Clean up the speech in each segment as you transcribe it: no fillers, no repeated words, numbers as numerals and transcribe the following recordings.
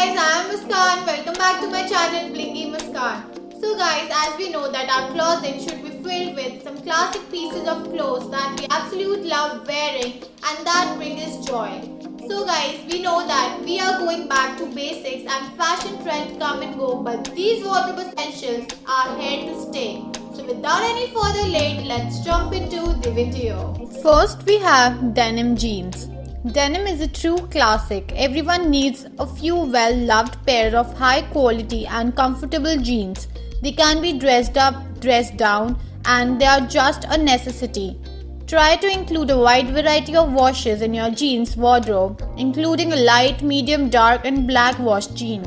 guys, I am Muskan. Welcome back to my channel Blingy Muskan. So guys, as we know that our closet should be filled with some classic pieces of clothes that we absolutely love wearing and that bring us joy. So guys, we know that we are going back to basics and fashion trends come and go, but these wardrobe essentials are here to stay. So without any further late, let's jump into the video. First we have denim jeans. Denim is a true classic. Everyone needs a few well-loved pair of high quality and comfortable jeans. They can be dressed up, dressed down, and they are just a necessity. Try to include a wide variety of washes in your jeans wardrobe, including a light, medium, dark, and black wash jean.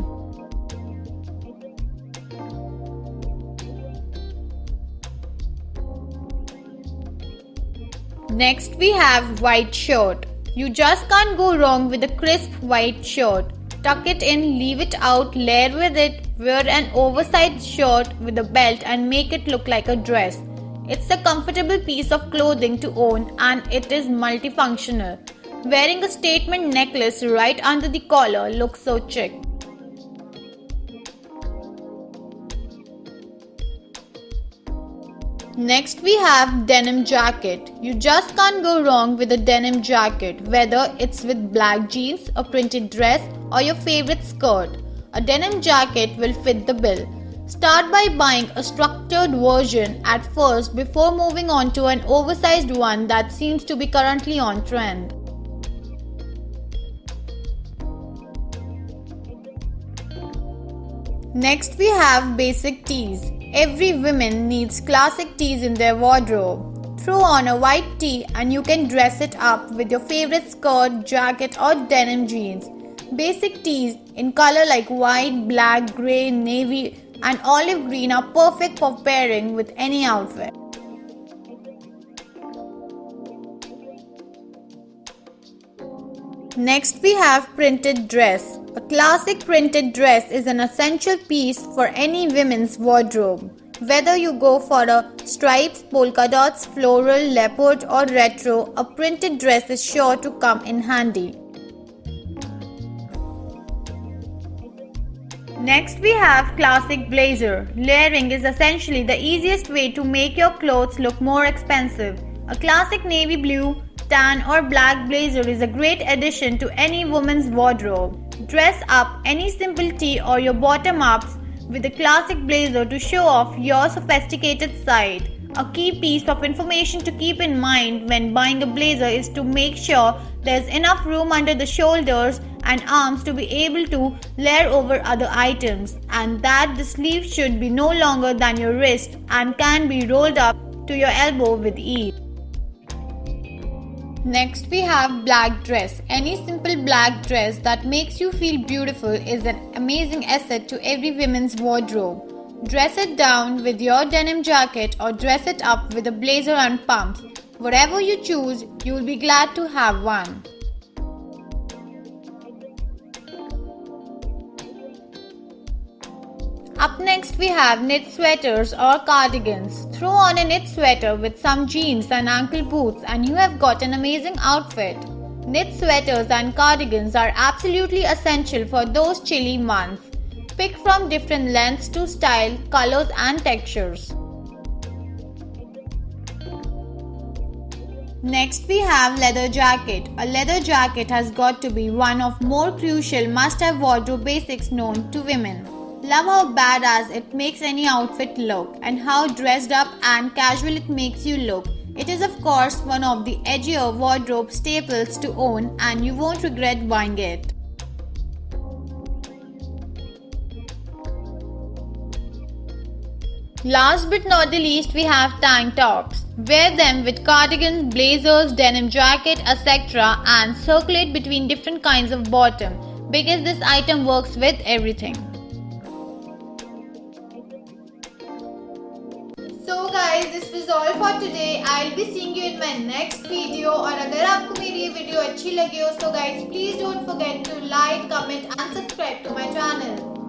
Next we have white shirt. You just can't go wrong with a crisp white shirt. Tuck it in, leave it out, layer with it, wear an oversized shirt with a belt and make it look like a dress. It's a comfortable piece of clothing to own and it is multifunctional. Wearing a statement necklace right under the collar looks so chic. Next we have denim jacket. You just can't go wrong with a denim jacket, whether it's with black jeans, a printed dress or your favorite skirt. A denim jacket will fit the bill. Start by buying a structured version at first before moving on to an oversized one that seems to be currently on trend. Next we have basic tees. Every woman needs classic tees in their wardrobe. Throw on a white tee and you can dress it up with your favorite skirt, jacket or denim jeans. Basic tees in color like white, black, grey, navy and olive green are perfect for pairing with any outfit. Next we have printed dress. A classic printed dress is an essential piece for any women's wardrobe. Whether you go for a stripes, polka dots, floral, leopard or retro, a printed dress is sure to come in handy. Next we have classic blazer. Layering is essentially the easiest way to make your clothes look more expensive. A classic navy blue, tan or black blazer is a great addition to any woman's wardrobe. Dress up any simple tee or your bottom ups with a classic blazer to show off your sophisticated side. A key piece of information to keep in mind when buying a blazer is to make sure there's enough room under the shoulders and arms to be able to layer over other items, and that the sleeve should be no longer than your wrist and can be rolled up to your elbow with ease. Next we have black dress. Any simple black dress that makes you feel beautiful is an amazing asset to every woman's wardrobe. Dress it down with your denim jacket or dress it up with a blazer and pumps. Whatever you choose, you will be glad to have one. Up next we have knit sweaters or cardigans. Throw on a knit sweater with some jeans and ankle boots and you have got an amazing outfit. Knit sweaters and cardigans are absolutely essential for those chilly months. Pick from different lengths to style, colors and textures. Next we have leather jacket. A leather jacket has got to be one of more crucial must-have wardrobe basics known to women. Love how badass it makes any outfit look and how dressed up and casual it makes you look. It is of course one of the edgier wardrobe staples to own and you won't regret buying it. Last but not the least we have tank tops. Wear them with cardigans, blazers, denim jacket, etc. and circulate between different kinds of bottom because this item works with everything. So guys, this was all for today. I'll be seeing you in my next video. और अगर आपको मेरी ये video अच्छी लगी हो, so guys please don't forget to like, comment and subscribe to my channel.